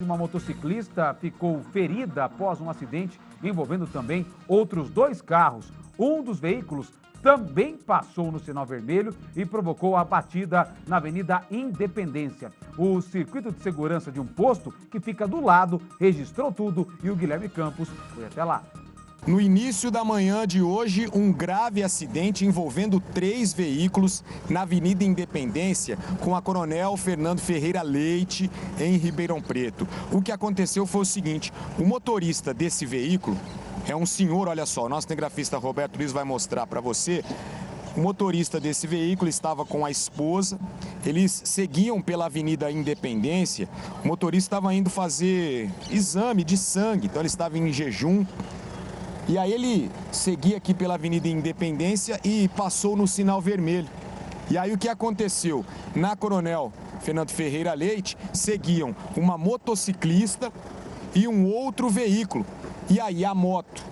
Uma motociclista ficou ferida após um acidente envolvendo também outros 2 carros. Um dos veículos também passou no sinal vermelho e provocou a batida na Avenida Independência. O circuito de segurança de um posto que fica do lado registrou tudo e o Guilherme Campos foi até lá. No início da manhã de hoje, um grave acidente envolvendo 3 veículos na Avenida Independência com a Coronel Fernando Ferreira Leite, em Ribeirão Preto. O que aconteceu foi o seguinte: o motorista desse veículo é um senhor, olha só, o nosso cinegrafista Roberto Luiz vai mostrar para você. O motorista desse veículo estava com a esposa, eles seguiam pela Avenida Independência, o motorista estava indo fazer exame de sangue, então ele estava em jejum. E aí ele seguia aqui pela Avenida Independência e passou no sinal vermelho. E aí o que aconteceu? Na Coronel Fernando Ferreira Leite, seguiam uma motociclista e um outro veículo. E aí a moto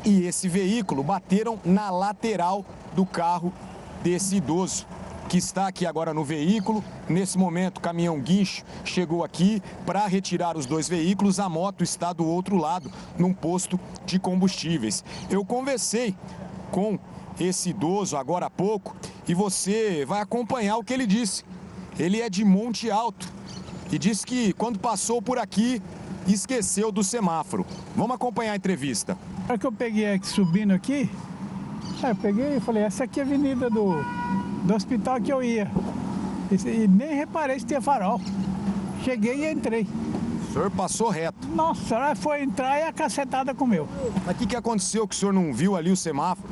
e esse veículo bateram na lateral do carro desse idoso, que está aqui agora no veículo. Nesse momento, o caminhão guincho chegou aqui para retirar os 2 veículos. A moto está do outro lado, num posto de combustíveis. Eu conversei com esse idoso agora há pouco e você vai acompanhar o que ele disse. Ele é de Monte Alto e disse que quando passou por aqui, esqueceu do semáforo. Vamos acompanhar a entrevista. Na hora que eu peguei aqui, subindo aqui, eu peguei e falei, essa aqui é a avenida do hospital que eu ia. E nem reparei se tinha farol. Cheguei e entrei. O senhor passou reto. Nossa, ela foi entrar e a cacetada comeu. Mas o que aconteceu que o senhor não viu ali o semáforo?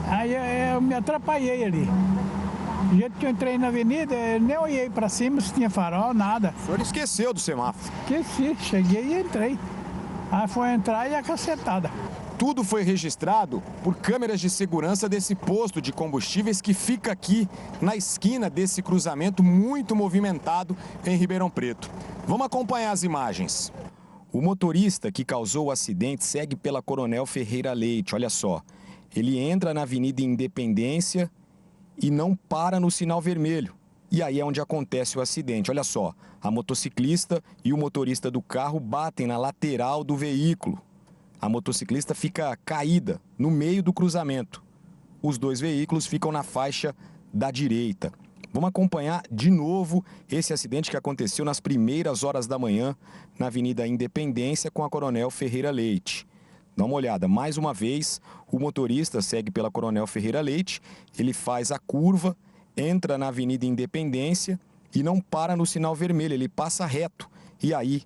Aí eu me atrapalhei ali. Do jeito que eu entrei na avenida, eu nem olhei pra cima se tinha farol, nada. O senhor esqueceu do semáforo. Esqueci, cheguei e entrei. Aí foi entrar e a cacetada. Tudo foi registrado por câmeras de segurança desse posto de combustíveis que fica aqui na esquina desse cruzamento muito movimentado em Ribeirão Preto. Vamos acompanhar as imagens. O motorista que causou o acidente segue pela Coronel Ferreira Leite, olha só. Ele entra na Avenida Independência e não para no sinal vermelho. E aí é onde acontece o acidente, olha só. A motociclista e o motorista do carro batem na lateral do veículo. A motociclista fica caída no meio do cruzamento. Os 2 veículos ficam na faixa da direita. Vamos acompanhar de novo esse acidente que aconteceu nas primeiras horas da manhã na Avenida Independência com a Coronel Ferreira Leite. Dá uma olhada, mais uma vez, o motorista segue pela Coronel Ferreira Leite, ele faz a curva, entra na Avenida Independência e não para no sinal vermelho, ele passa reto. E aí,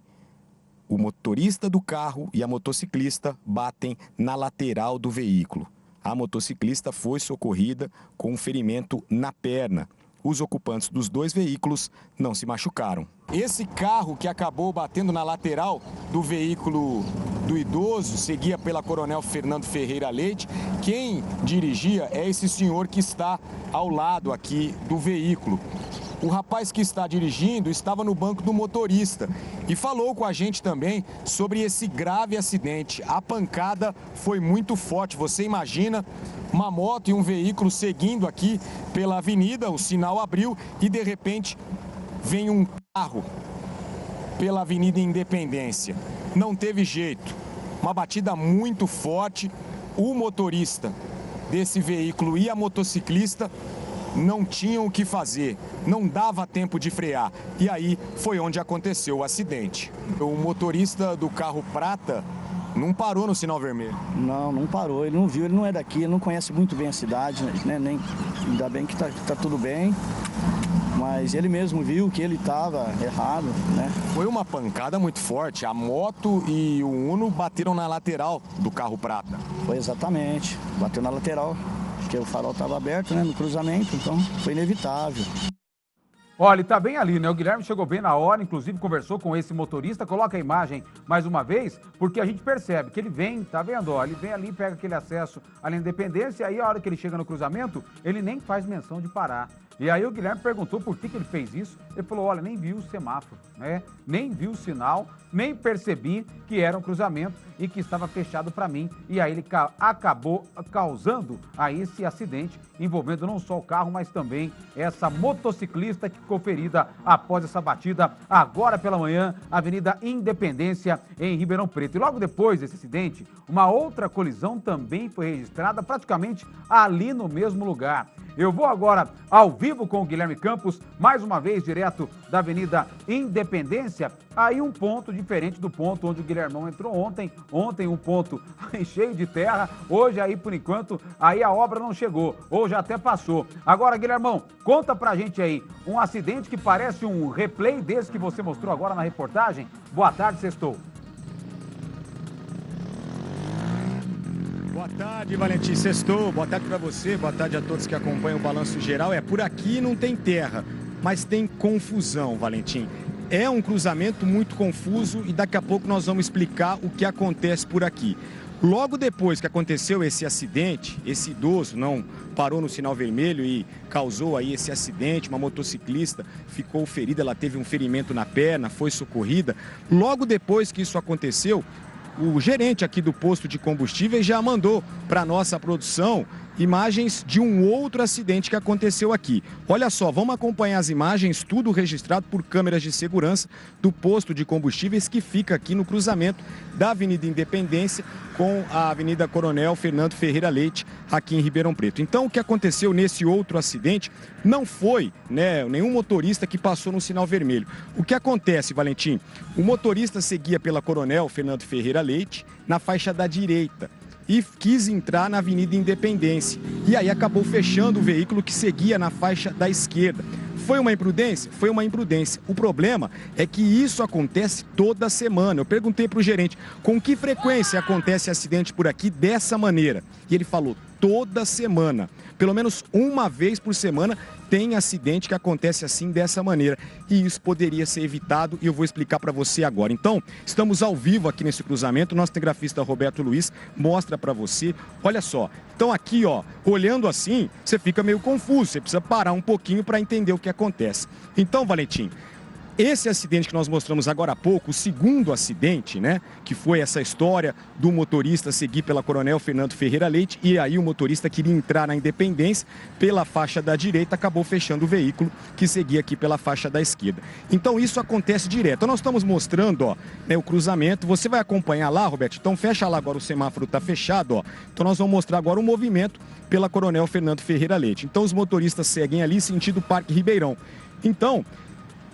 o motorista do carro e a motociclista batem na lateral do veículo. A motociclista foi socorrida com um ferimento na perna. Os ocupantes dos 2 veículos não se machucaram. Esse carro que acabou batendo na lateral do veículo do idoso seguia pela Coronel Fernando Ferreira Leite. Quem dirigia é esse senhor que está ao lado aqui do veículo. O rapaz que está dirigindo estava no banco do motorista e falou com a gente também sobre esse grave acidente. A pancada foi muito forte. Você imagina uma moto e um veículo seguindo aqui pela avenida, o sinal abriu e de repente vem um carro pela Avenida Independência. Não teve jeito. Uma batida muito forte. O motorista desse veículo e a motociclista não tinham o que fazer, não dava tempo de frear. E aí foi onde aconteceu o acidente. O motorista do carro prata não parou no sinal vermelho. Não parou, ele não viu, ele não é daqui, ele não conhece muito bem a cidade, né? Ainda bem que tá tudo bem, mas ele mesmo viu que ele estava errado, né? Foi uma pancada muito forte, a moto e o Uno bateram na lateral do carro prata. Foi exatamente, bateu na lateral. Porque o farol estava aberto, né, no cruzamento, então foi inevitável. Olha, tá bem ali, né? O Guilherme chegou bem na hora, inclusive conversou com esse motorista. Coloca a imagem mais uma vez, porque a gente percebe que ele vem, tá vendo? Ó, ele vem ali, pega aquele acesso à Independência, e aí a hora que ele chega no cruzamento, ele nem faz menção de parar. E aí o Guilherme perguntou por que ele fez isso. Ele falou, olha, nem vi o semáforo, né? Nem vi o sinal, nem percebi que era um cruzamento e que estava fechado para mim. E aí ele acabou causando aí esse acidente, envolvendo não só o carro, mas também essa motociclista que ficou ferida após essa batida agora pela manhã, Avenida Independência, em Ribeirão Preto. E logo depois desse acidente, uma outra colisão também foi registrada praticamente ali no mesmo lugar. Eu vou agora ao vivo com o Guilherme Campos, mais uma vez direto da Avenida Independência, aí um ponto diferente do ponto onde o Guilhermão entrou ontem. Ontem um ponto cheio de terra, hoje aí por enquanto, aí a obra não chegou, ou já até passou. Agora, Guilhermão, conta pra gente aí, um acidente que parece um replay desse que você mostrou agora na reportagem. Boa tarde, Sextou. Boa tarde, Valentim. Sextou. Boa tarde para você, boa tarde a todos que acompanham o Balanço Geral. Por aqui não tem terra, mas tem confusão, Valentim. É um cruzamento muito confuso e daqui a pouco nós vamos explicar o que acontece por aqui. Logo depois que aconteceu esse acidente, esse idoso não parou no sinal vermelho e causou aí esse acidente, uma motociclista ficou ferida, ela teve um ferimento na perna, foi socorrida. Logo depois que isso aconteceu, o gerente aqui do posto de combustíveis já mandou para nossa produção imagens de um outro acidente que aconteceu aqui. Olha só, vamos acompanhar as imagens, tudo registrado por câmeras de segurança do posto de combustíveis que fica aqui no cruzamento da Avenida Independência com a Avenida Coronel Fernando Ferreira Leite, aqui em Ribeirão Preto. Então, o que aconteceu nesse outro acidente não foi, nenhum motorista que passou no sinal vermelho. O que acontece, Valentim? O motorista seguia pela Coronel Fernando Ferreira Leite na faixa da direita e quis entrar na Avenida Independência. E aí acabou fechando o veículo que seguia na faixa da esquerda. Foi uma imprudência? Foi uma imprudência. O problema é que isso acontece toda semana. Eu perguntei para o gerente com que frequência acontece acidente por aqui dessa maneira. E ele falou, toda semana. Pelo menos uma vez por semana tem acidente que acontece assim, dessa maneira. E isso poderia ser evitado e eu vou explicar para você agora. Então, estamos ao vivo aqui nesse cruzamento. Nosso cinegrafista Roberto Luiz mostra para você. Olha só. Então aqui, ó, olhando assim, você fica meio confuso. Você precisa parar um pouquinho para entender o que acontece. Então, Valentim, esse acidente que nós mostramos agora há pouco, o segundo acidente, que foi essa história do motorista seguir pela Coronel Fernando Ferreira Leite e aí o motorista queria entrar na Independência pela faixa da direita, acabou fechando o veículo que seguia aqui pela faixa da esquerda. Então isso acontece direto. Então, nós estamos mostrando, ó, o cruzamento. Você vai acompanhar lá, Roberto? Então fecha lá agora, o semáforo está fechado, ó. Então nós vamos mostrar agora o movimento pela Coronel Fernando Ferreira Leite. Então os motoristas seguem ali sentido Parque Ribeirão. Então,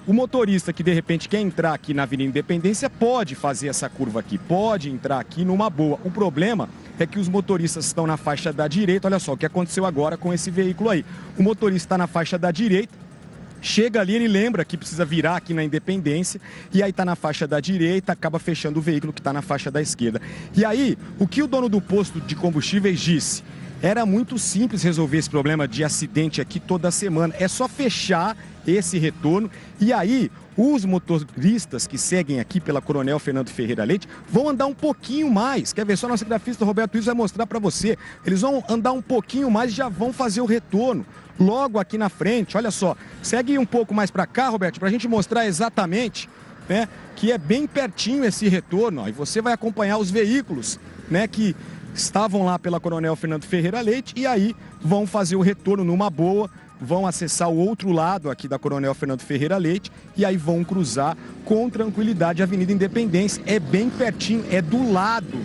o motorista que de repente quer entrar aqui na Avenida Independência pode fazer essa curva aqui, pode entrar aqui numa boa. O problema é que os motoristas estão na faixa da direita. Olha só o que aconteceu agora com esse veículo aí. O motorista está na faixa da direita, chega ali, ele lembra que precisa virar aqui na Independência e aí está na faixa da direita, acaba fechando o veículo que está na faixa da esquerda. E aí, o que o dono do posto de combustíveis disse? Era muito simples resolver esse problema de acidente aqui toda semana. É só fechar esse retorno e aí os motoristas que seguem aqui pela Coronel Fernando Ferreira Leite vão andar um pouquinho mais. Quer ver? Só nosso grafista Roberto Luiz vai mostrar para você. Eles vão andar um pouquinho mais e já vão fazer o retorno logo aqui na frente. Olha só, segue um pouco mais para cá, Roberto, para a gente mostrar exatamente, que é bem pertinho esse retorno. Ó, e você vai acompanhar os veículos, que estavam lá pela Coronel Fernando Ferreira Leite e aí vão fazer o retorno numa boa, vão acessar o outro lado aqui da Coronel Fernando Ferreira Leite e aí vão cruzar com tranquilidade a Avenida Independência. É bem pertinho, é do lado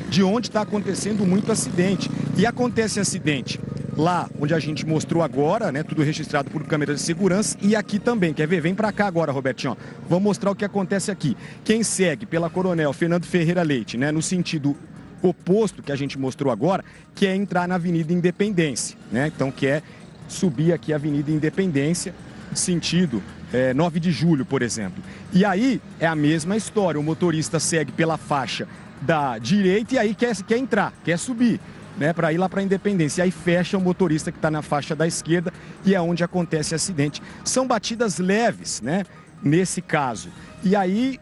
de onde está acontecendo muito acidente. E acontece acidente lá onde a gente mostrou agora, tudo registrado por câmeras de segurança e aqui também. Quer ver? Vem para cá agora, Robertinho. Vamos mostrar o que acontece aqui. Quem segue pela Coronel Fernando Ferreira Leite, no sentido oposto que a gente mostrou agora, que é entrar na Avenida Independência, Então, quer subir aqui a Avenida Independência, sentido 9 de julho, por exemplo. E aí é a mesma história, o motorista segue pela faixa da direita e aí quer entrar, quer subir, para ir lá para a Independência. E aí fecha o motorista que está na faixa da esquerda e é onde acontece acidente. São batidas leves, nesse caso. E aí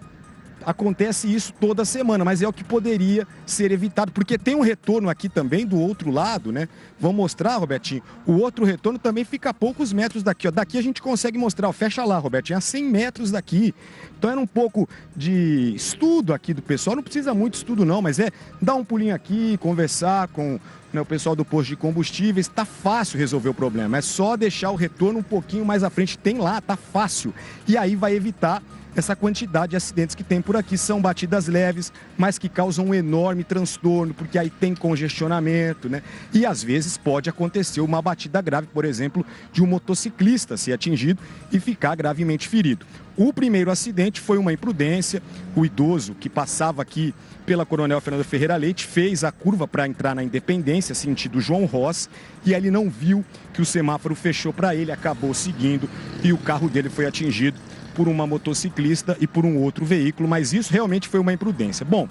Acontece isso toda semana, mas é o que poderia ser evitado, porque tem um retorno aqui também do outro lado, né? Vamos mostrar, Robertinho, o outro retorno também fica a poucos metros daqui, ó. Daqui a gente consegue mostrar, ó. Fecha lá, Robertinho, a 100 metros daqui. Então era um pouco de estudo aqui do pessoal, não precisa muito estudo não, mas é dar um pulinho aqui, conversar com, né, o pessoal do posto de combustíveis. Tá fácil resolver o problema, é só deixar o retorno um pouquinho mais à frente, tem lá, tá fácil. E aí vai evitar essa quantidade de acidentes que tem por aqui. São batidas leves, mas que causam um enorme transtorno, porque aí tem congestionamento, né? E às vezes pode acontecer uma batida grave, por exemplo, de um motociclista ser atingido e ficar gravemente ferido. O primeiro acidente foi uma imprudência. O idoso que passava aqui pela Coronel Fernando Ferreira Leite fez a curva para entrar na Independência, sentido João Ross, e aí ele não viu que o semáforo fechou para ele, acabou seguindo e o carro dele foi atingido por uma motociclista e por um outro veículo, mas isso realmente foi uma imprudência. Bom,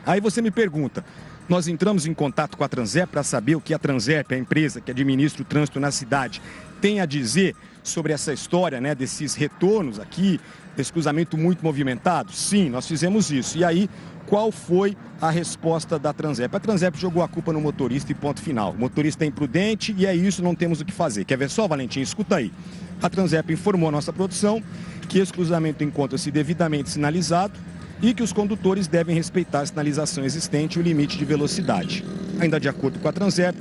aí você me pergunta, nós entramos em contato com a Transerp para saber o que a Transerp, a empresa que administra o trânsito na cidade, tem a dizer sobre essa história, né, desses retornos aqui, desse cruzamento muito movimentado? Sim, nós fizemos isso. E aí, qual foi a resposta da Transerp? A Transerp jogou a culpa no motorista e ponto final. O motorista é imprudente e é isso, não temos o que fazer. Quer ver só, Valentim? Escuta aí. A Transerp informou a nossa produção que esse cruzamento encontra-se devidamente sinalizado e que os condutores devem respeitar a sinalização existente e o limite de velocidade. Ainda de acordo com a Transerp,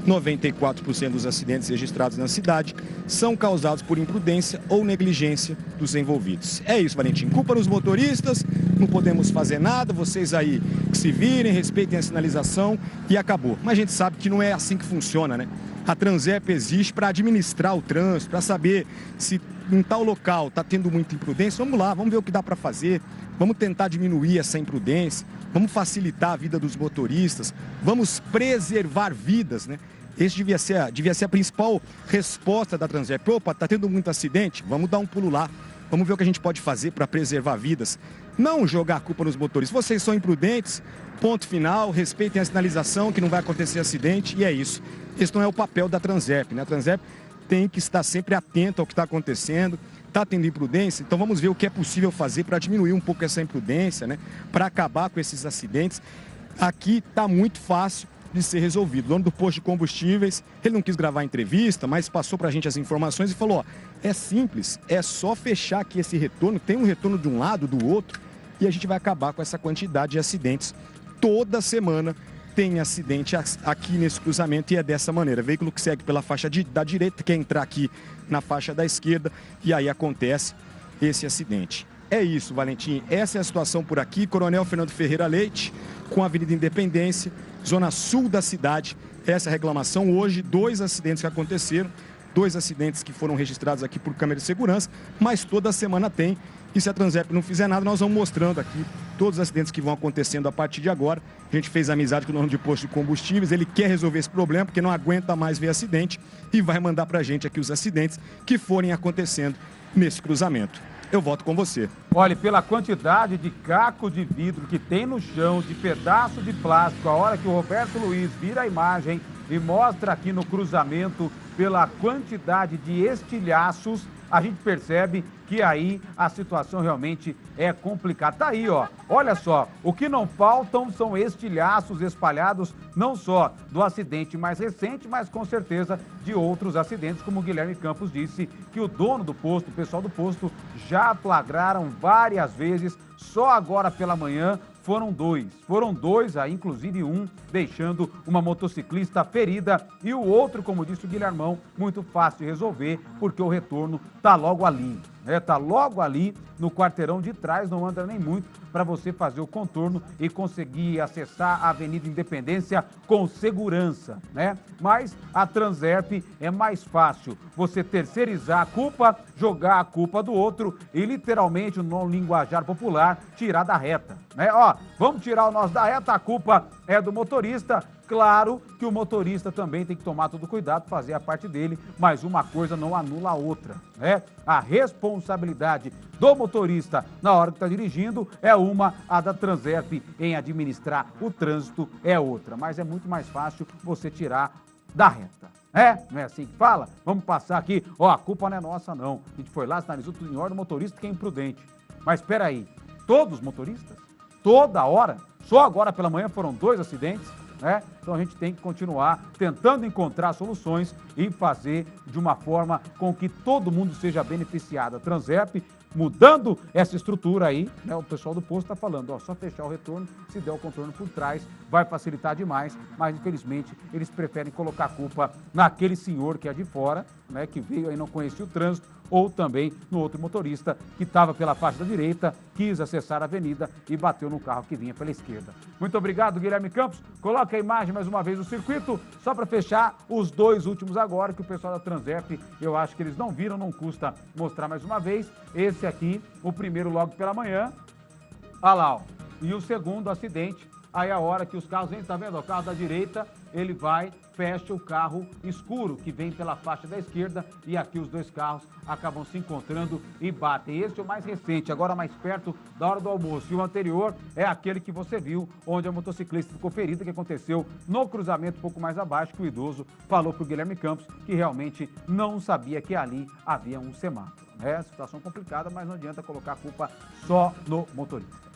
94% dos acidentes registrados na cidade são causados por imprudência ou negligência dos envolvidos. É isso, Valentim. Culpa nos motoristas, não podemos fazer nada, vocês aí que se virem, respeitem a sinalização e acabou. Mas a gente sabe que não é assim que funciona, né? A Transerp existe para administrar o trânsito, para saber se em tal local está tendo muita imprudência. Vamos lá, vamos ver o que dá para fazer, vamos tentar diminuir essa imprudência, vamos facilitar a vida dos motoristas, vamos preservar vidas, né? Esse devia ser a principal resposta da Transerp. Opa, está tendo muito acidente? Vamos dar um pulo lá, vamos ver o que a gente pode fazer para preservar vidas. Não jogar a culpa nos motoristas. Vocês são imprudentes, ponto final, respeitem a sinalização, que não vai acontecer acidente, e é isso. Esse não é o papel da Transerp, né? A Transerp tem que estar sempre atenta ao que está acontecendo, está tendo imprudência, então vamos ver o que é possível fazer para diminuir um pouco essa imprudência, né? Para acabar com esses acidentes. Aqui está muito fácil de ser resolvido. O dono do posto de combustíveis, ele não quis gravar a entrevista, mas passou para a gente as informações e falou, ó, é simples, é só fechar aqui esse retorno, tem um retorno de um lado, do outro, e a gente vai acabar com essa quantidade de acidentes. Toda semana tem acidente aqui nesse cruzamento e é dessa maneira. Veículo que segue pela faixa da direita, quer entrar aqui na faixa da esquerda e aí acontece esse acidente. É isso, Valentim. Essa é a situação por aqui. Coronel Fernando Ferreira Leite, com a Avenida Independência, zona sul da cidade. Essa é a reclamação. Hoje, 2 acidentes que aconteceram, 2 acidentes que foram registrados aqui por câmera de segurança, mas toda semana tem. E se a Transerp não fizer nada, nós vamos mostrando aqui todos os acidentes que vão acontecendo a partir de agora. A gente fez amizade com o dono de posto de combustíveis, ele quer resolver esse problema porque não aguenta mais ver acidente e vai mandar pra gente aqui os acidentes que forem acontecendo nesse cruzamento. Eu volto com você. Olha, pela quantidade de caco de vidro que tem no chão, de pedaço de plástico, a hora que o Roberto Luiz vira a imagem e mostra aqui no cruzamento, pela quantidade de estilhaços, a gente percebe que aí a situação realmente é complicada. Tá aí, ó. Olha só, o que não faltam são estilhaços espalhados não só do acidente mais recente, mas com certeza de outros acidentes, como o Guilherme Campos disse, que o dono do posto, o pessoal do posto, já flagraram várias vezes. Só agora pela manhã foram dois aí, inclusive um deixando uma motociclista ferida e o outro, como disse o Guilhermão, muito fácil de resolver, porque o retorno tá logo ali, né? Tá logo ali no quarteirão de trás, não anda nem muito para você fazer o contorno e conseguir acessar a Avenida Independência com segurança, né? Mas a Transerp é mais fácil você terceirizar a culpa, jogar a culpa do outro e literalmente, no linguajar popular, tirar da reta, né? Ó, vamos tirar o nosso da reta, a culpa é do motorista. Claro que o motorista também tem que tomar todo cuidado, fazer a parte dele, mas uma coisa não anula a outra, né? A responsabilidade do motorista na hora que está dirigindo é uma, a da Transerp em administrar o trânsito é outra. Mas é muito mais fácil você tirar da reta. Não é assim que fala? Vamos passar aqui, ó, a culpa não é nossa não. A gente foi lá, sinalizou tudo em ordem, o motorista que é imprudente. Mas espera aí, Todos os motoristas? Toda hora? Só agora pela manhã foram 2 acidentes, né? Então a gente tem que continuar tentando encontrar soluções e fazer de uma forma com que todo mundo seja beneficiado. A Transerp mudando essa estrutura aí, né? O pessoal do posto está falando, ó, só fechar o retorno, se der o contorno por trás, vai facilitar demais, mas infelizmente eles preferem colocar a culpa naquele senhor que é de fora, né? Que veio aí, não conhecia o trânsito, ou também no outro motorista que estava pela faixa da direita, quis acessar a avenida e bateu no carro que vinha pela esquerda. Muito obrigado, Guilherme Campos. Coloca a imagem mais uma vez do circuito, só para fechar os 2 últimos agora, que o pessoal da Transerp, eu acho que eles não viram, não custa mostrar mais uma vez. Esse aqui, o primeiro logo pela manhã, olha lá, ó. E o segundo acidente, aí a hora que os carros vêm, tá vendo? O carro da direita, ele vai, fecha o carro escuro que vem pela faixa da esquerda e aqui os 2 carros acabam se encontrando e batem. Esse é o mais recente, agora mais perto da hora do almoço. E o anterior é aquele que você viu, onde a motociclista ficou ferida, que aconteceu no cruzamento um pouco mais abaixo, que o idoso falou para o Guilherme Campos que realmente não sabia que ali havia um semáforo. É situação complicada, mas não adianta colocar a culpa só no motorista.